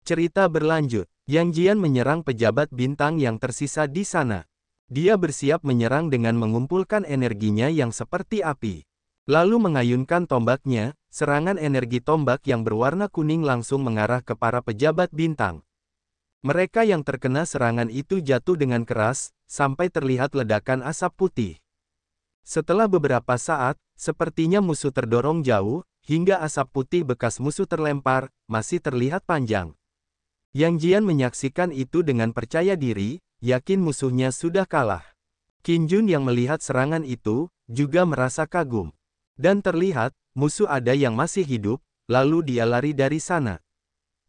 Cerita berlanjut. Yang Jian menyerang pejabat bintang yang tersisa di sana. Dia bersiap menyerang dengan mengumpulkan energinya yang seperti api. Lalu mengayunkan tombaknya, serangan energi tombak yang berwarna kuning langsung mengarah ke para pejabat bintang. Mereka yang terkena serangan itu jatuh dengan keras, sampai terlihat ledakan asap putih. Setelah beberapa saat, sepertinya musuh terdorong jauh, hingga asap putih bekas musuh terlempar, masih terlihat panjang. Yang Jian menyaksikan itu dengan percaya diri, yakin musuhnya sudah kalah. Qin Jun yang melihat serangan itu, juga merasa kagum. Dan terlihat, musuh ada yang masih hidup, lalu dia lari dari sana.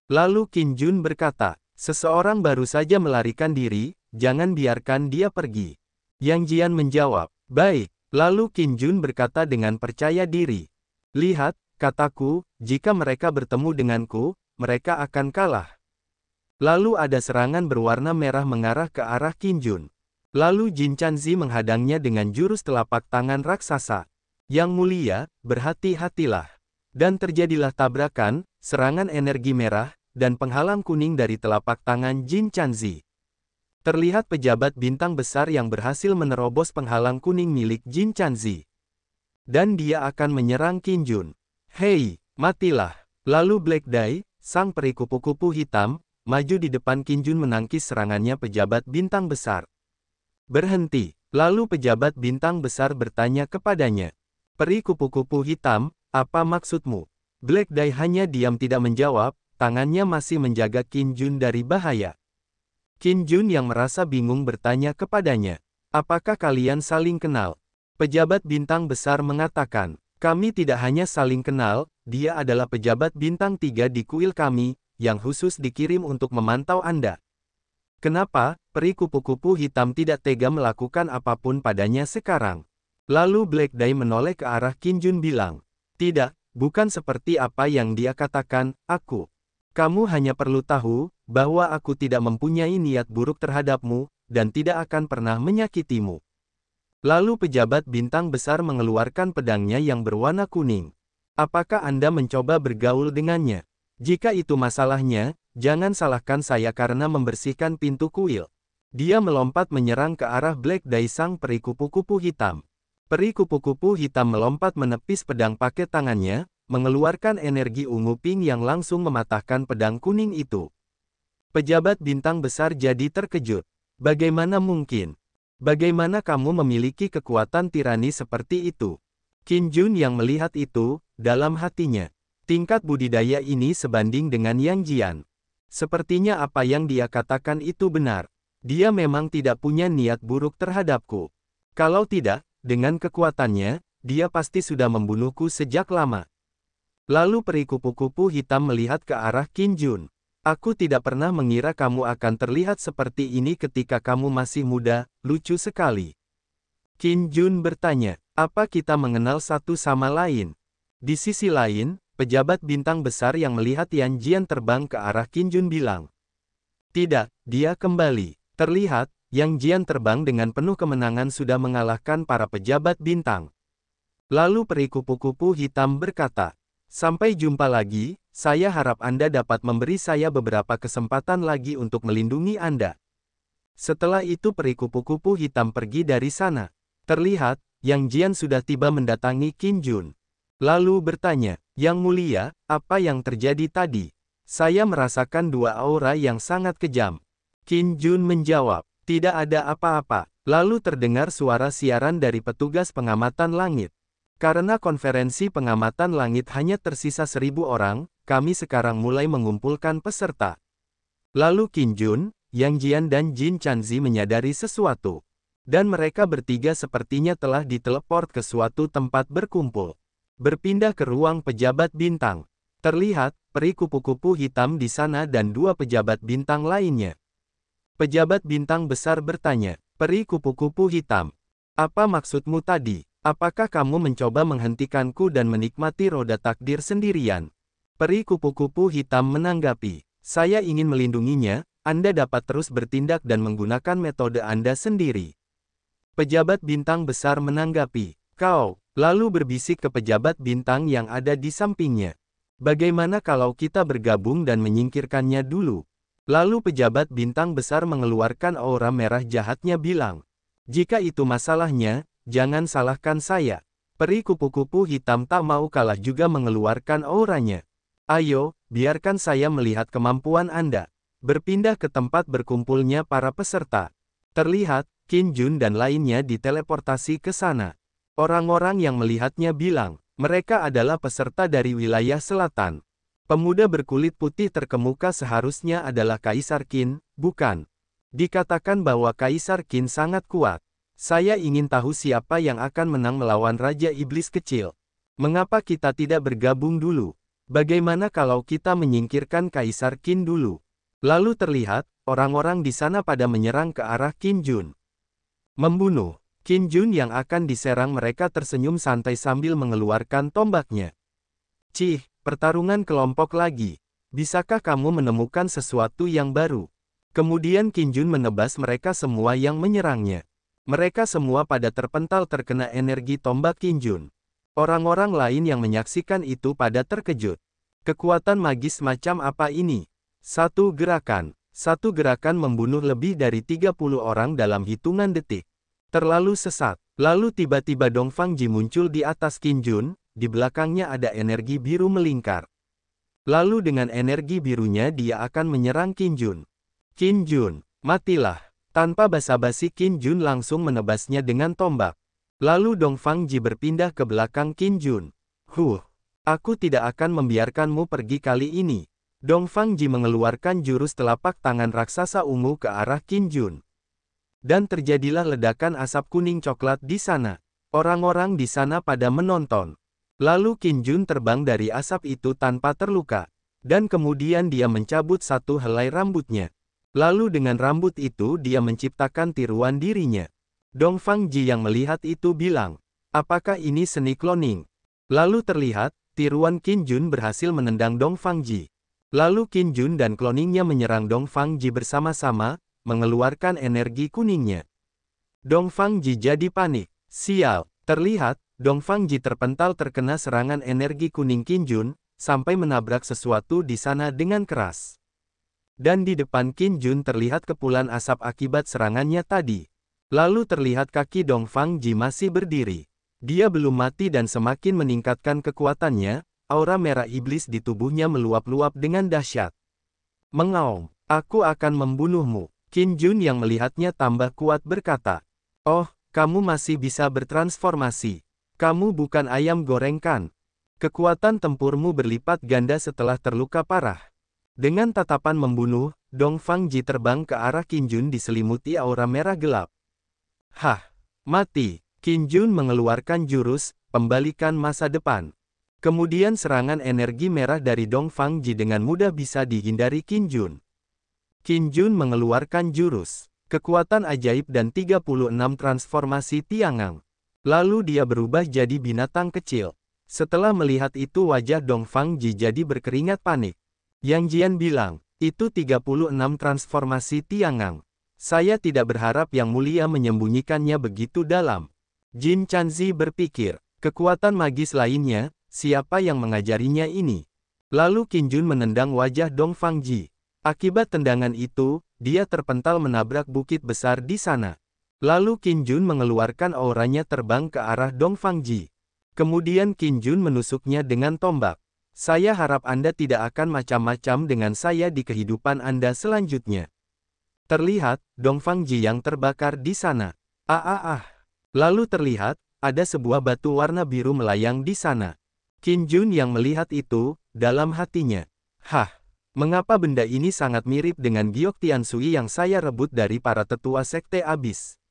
Lalu Qin Jun berkata, seseorang baru saja melarikan diri, jangan biarkan dia pergi. Yang Jian menjawab, baik. Lalu Qin Jun berkata dengan percaya diri. Lihat, kataku, jika mereka bertemu denganku, mereka akan kalah. Lalu ada serangan berwarna merah mengarah ke arah Qin Jun. Lalu Jin Chanzi menghadangnya dengan jurus telapak tangan raksasa. Yang mulia, berhati-hatilah. Dan terjadilah tabrakan, serangan energi merah, dan penghalang kuning dari telapak tangan Jin Chanzi. Terlihat pejabat bintang besar yang berhasil menerobos penghalang kuning milik Jin Chanzi. Dan dia akan menyerang Qin Jun. Hei, matilah. Lalu Black Dai, sang peri kupu-kupu hitam, maju di depan Qin Jun menangkis serangannya pejabat bintang besar. Berhenti. Lalu pejabat bintang besar bertanya kepadanya. Peri kupu-kupu hitam, apa maksudmu? Black Dai hanya diam tidak menjawab, tangannya masih menjaga Qin Jun dari bahaya. Qin Jun yang merasa bingung bertanya kepadanya. Apakah kalian saling kenal? Pejabat bintang besar mengatakan, kami tidak hanya saling kenal, dia adalah pejabat bintang 3 di kuil kami, yang khusus dikirim untuk memantau Anda. Kenapa, peri kupu-kupu hitam tidak tega melakukan apapun padanya sekarang? Lalu Black Dai menoleh ke arah Qin Jun bilang, tidak, bukan seperti apa yang dia katakan, aku. Kamu hanya perlu tahu, bahwa aku tidak mempunyai niat buruk terhadapmu, dan tidak akan pernah menyakitimu. Lalu pejabat bintang besar mengeluarkan pedangnya yang berwarna kuning. Apakah Anda mencoba bergaul dengannya? Jika itu masalahnya, jangan salahkan saya karena membersihkan pintu kuil. Dia melompat menyerang ke arah Black Dai sang peri kupu-kupu hitam. Peri kupu-kupu hitam melompat menepis pedang pakai tangannya, mengeluarkan energi ungu pink yang langsung mematahkan pedang kuning itu. Pejabat bintang besar jadi terkejut. Bagaimana mungkin? Bagaimana kamu memiliki kekuatan tirani seperti itu? Qin Jun yang melihat itu, dalam hatinya. Tingkat budidaya ini sebanding dengan Yang Jian. Sepertinya apa yang dia katakan itu benar. Dia memang tidak punya niat buruk terhadapku. Kalau tidak, dengan kekuatannya, dia pasti sudah membunuhku sejak lama. Lalu peri kupu-kupu hitam melihat ke arah Qin Jun. Aku tidak pernah mengira kamu akan terlihat seperti ini ketika kamu masih muda, lucu sekali. Qin Jun bertanya, apa kita mengenal satu sama lain? Di sisi lain, pejabat bintang besar yang melihat Yan Jian terbang ke arah Qin Jun bilang. Tidak, dia kembali. Terlihat, Yang Jian terbang dengan penuh kemenangan sudah mengalahkan para pejabat bintang. Lalu peri kupu-kupu hitam berkata, sampai jumpa lagi, saya harap Anda dapat memberi saya beberapa kesempatan lagi untuk melindungi Anda. Setelah itu peri kupu-kupu hitam pergi dari sana. Terlihat, Yang Jian sudah tiba mendatangi Qin Jun. Lalu bertanya, Yang mulia, apa yang terjadi tadi? Saya merasakan dua aura yang sangat kejam. Qin Jun menjawab, tidak ada apa-apa. Lalu terdengar suara siaran dari petugas pengamatan langit. Karena konferensi pengamatan langit hanya tersisa 1000 orang, kami sekarang mulai mengumpulkan peserta. Lalu Qin Jun, Yang Jian dan Jin Chanzi menyadari sesuatu. Dan mereka bertiga sepertinya telah diteleport ke suatu tempat berkumpul. Berpindah ke ruang pejabat bintang. Terlihat, peri kupu-kupu hitam di sana dan dua pejabat bintang lainnya. Pejabat bintang besar bertanya, peri kupu-kupu hitam. Apa maksudmu tadi? Apakah kamu mencoba menghentikanku dan menikmati roda takdir sendirian? Peri kupu-kupu hitam menanggapi, saya ingin melindunginya, Anda dapat terus bertindak dan menggunakan metode Anda sendiri. Pejabat bintang besar menanggapi, kau, lalu berbisik ke pejabat bintang yang ada di sampingnya. Bagaimana kalau kita bergabung dan menyingkirkannya dulu? Lalu pejabat bintang besar mengeluarkan aura merah jahatnya bilang, jika itu masalahnya, jangan salahkan saya. Peri kupu-kupu hitam tak mau kalah juga mengeluarkan auranya. Ayo, biarkan saya melihat kemampuan Anda. Berpindah ke tempat berkumpulnya para peserta. Terlihat, Qin Jun dan lainnya diteleportasi ke sana. Orang-orang yang melihatnya bilang, mereka adalah peserta dari wilayah selatan. Pemuda berkulit putih terkemuka seharusnya adalah Kaisar Qin, bukan? Dikatakan bahwa Kaisar Qin sangat kuat. Saya ingin tahu siapa yang akan menang melawan Raja Iblis Kecil. Mengapa kita tidak bergabung dulu? Bagaimana kalau kita menyingkirkan Kaisar Qin dulu? Lalu terlihat, orang-orang di sana pada menyerang ke arah Qin Jun. Membunuh. Qin Jun yang akan diserang mereka tersenyum santai sambil mengeluarkan tombaknya. Cih, pertarungan kelompok lagi. Bisakah kamu menemukan sesuatu yang baru? Kemudian Qin Jun menebas mereka semua yang menyerangnya. Mereka semua pada terpental terkena energi tombak Qin Jun. Orang-orang lain yang menyaksikan itu pada terkejut. Kekuatan magis macam apa ini? Satu gerakan membunuh lebih dari 30 orang dalam hitungan detik. Terlalu sesat. Lalu tiba-tiba Dongfang Ji muncul di atas Qin Jun, di belakangnya ada energi biru melingkar. Lalu dengan energi birunya dia akan menyerang Qin Jun. Qin Jun, matilah. Tanpa basa-basi Qin Jun langsung menebasnya dengan tombak. Lalu Dongfang Ji berpindah ke belakang Qin Jun. Aku tidak akan membiarkanmu pergi kali ini. Dongfang Ji mengeluarkan jurus telapak tangan raksasa ungu ke arah Qin Jun. Dan terjadilah ledakan asap kuning coklat di sana. Orang-orang di sana pada menonton. Lalu Qin Jun terbang dari asap itu tanpa terluka. Dan kemudian dia mencabut satu helai rambutnya. Lalu dengan rambut itu dia menciptakan tiruan dirinya. Dongfang Ji yang melihat itu bilang, apakah ini seni cloning? Lalu terlihat, tiruan Qin Jun berhasil menendang Dongfang Ji. Lalu Qin Jun dan cloningnya menyerang Dongfang Ji bersama-sama, mengeluarkan energi kuningnya. Dongfang Ji jadi panik. Sial, terlihat, Dongfang Ji terpental terkena serangan energi kuning Qin Jun, sampai menabrak sesuatu di sana dengan keras. Dan di depan Qin Jun terlihat kepulan asap akibat serangannya tadi. Lalu terlihat kaki Dongfang Ji masih berdiri. Dia belum mati dan semakin meningkatkan kekuatannya, aura merah iblis di tubuhnya meluap-luap dengan dahsyat. Mengaum, aku akan membunuhmu. Qin Jun yang melihatnya tambah kuat berkata, oh, kamu masih bisa bertransformasi. Kamu bukan ayam goreng kan? Kekuatan tempurmu berlipat ganda setelah terluka parah. Dengan tatapan membunuh, Dongfang Ji terbang ke arah Qin Jun diselimuti aura merah gelap. Hah, mati. Qin Jun mengeluarkan jurus, pembalikan masa depan. Kemudian serangan energi merah dari Dongfang Ji dengan mudah bisa dihindari Qin Jun. Qin Jun mengeluarkan jurus, kekuatan ajaib dan 36 transformasi Tiangang. Lalu dia berubah jadi binatang kecil. Setelah melihat itu wajah Dongfang Ji jadi berkeringat panik. Yang Jian bilang, itu 36 transformasi Tiangang. Saya tidak berharap Yang Mulia menyembunyikannya begitu dalam. Jin Chanzi berpikir, kekuatan magis lainnya, siapa yang mengajarinya ini? Lalu Qin Jun menendang wajah Dongfang Ji. Akibat tendangan itu, dia terpental menabrak bukit besar di sana. Lalu Qin Jun mengeluarkan auranya terbang ke arah Dongfang Ji. Kemudian Qin Jun menusuknya dengan tombak. Saya harap Anda tidak akan macam-macam dengan saya di kehidupan Anda selanjutnya. Terlihat, Dongfang Ji yang terbakar di sana. Lalu terlihat, ada sebuah batu warna biru melayang di sana. Qin Jun yang melihat itu, dalam hatinya. Mengapa benda ini sangat mirip dengan giok Tiansui yang saya rebut dari para tetua sekte abis?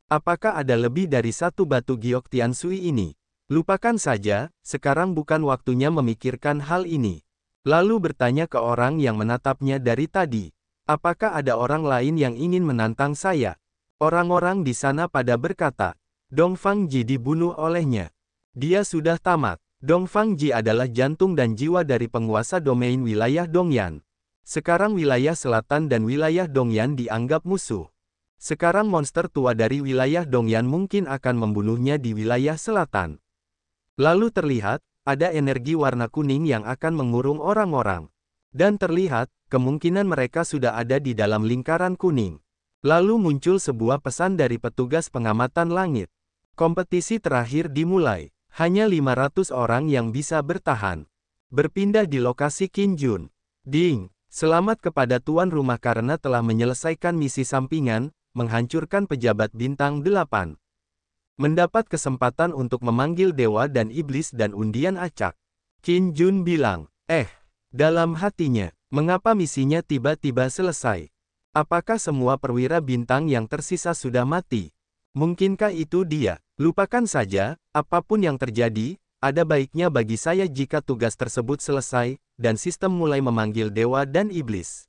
Apakah ada lebih dari satu batu giok Tiansui ini? Lupakan saja, sekarang bukan waktunya memikirkan hal ini. Lalu bertanya ke orang yang menatapnya dari tadi. Apakah ada orang lain yang ingin menantang saya? Orang-orang di sana pada berkata, Dongfang Ji dibunuh olehnya. Dia sudah tamat. Dongfang Ji adalah jantung dan jiwa dari penguasa domain wilayah Dongyan. Sekarang wilayah selatan dan wilayah Dongyan dianggap musuh. Sekarang monster tua dari wilayah Dongyan mungkin akan membunuhnya di wilayah selatan. Lalu terlihat, ada energi warna kuning yang akan mengurung orang-orang. Dan terlihat, kemungkinan mereka sudah ada di dalam lingkaran kuning. Lalu muncul sebuah pesan dari petugas pengamatan langit. Kompetisi terakhir dimulai. Hanya 500 orang yang bisa bertahan. Berpindah di lokasi Qin Jun. Ding, selamat kepada tuan rumah karena telah menyelesaikan misi sampingan, menghancurkan pejabat bintang 8. Mendapat kesempatan untuk memanggil dewa dan iblis dan undian acak. Qin Jun bilang, dalam hatinya, mengapa misinya tiba-tiba selesai? Apakah semua perwira bintang yang tersisa sudah mati? Mungkinkah itu dia? Lupakan saja, apapun yang terjadi, ada baiknya bagi saya jika tugas tersebut selesai, dan sistem mulai memanggil dewa dan iblis.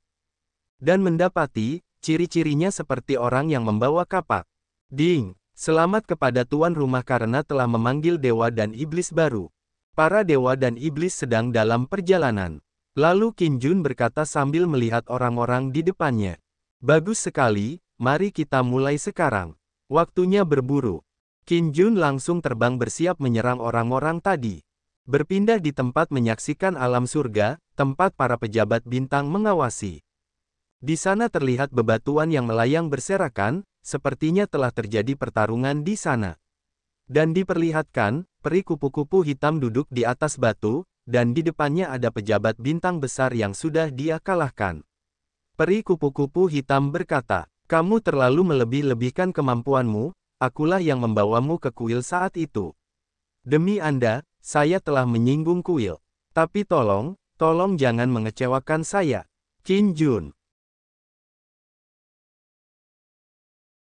Dan mendapati, ciri-cirinya seperti orang yang membawa kapak. Ding, selamat kepada tuan rumah karena telah memanggil dewa dan iblis baru. Para dewa dan iblis sedang dalam perjalanan. Lalu Qin Jun berkata sambil melihat orang-orang di depannya. Bagus sekali, mari kita mulai sekarang. Waktunya berburu. Qin Jun langsung terbang bersiap menyerang orang-orang tadi. Berpindah di tempat menyaksikan alam surga, tempat para pejabat bintang mengawasi. Di sana terlihat bebatuan yang melayang berserakan, sepertinya telah terjadi pertarungan di sana. Dan diperlihatkan, peri kupu-kupu hitam duduk di atas batu, dan di depannya ada pejabat bintang besar yang sudah dia kalahkan. Peri kupu-kupu hitam berkata, "Kamu terlalu melebih-lebihkan kemampuanmu. Akulah yang membawamu ke kuil saat itu. Demi Anda, saya telah menyinggung kuil. Tapi tolong jangan mengecewakan saya." Qin Jun,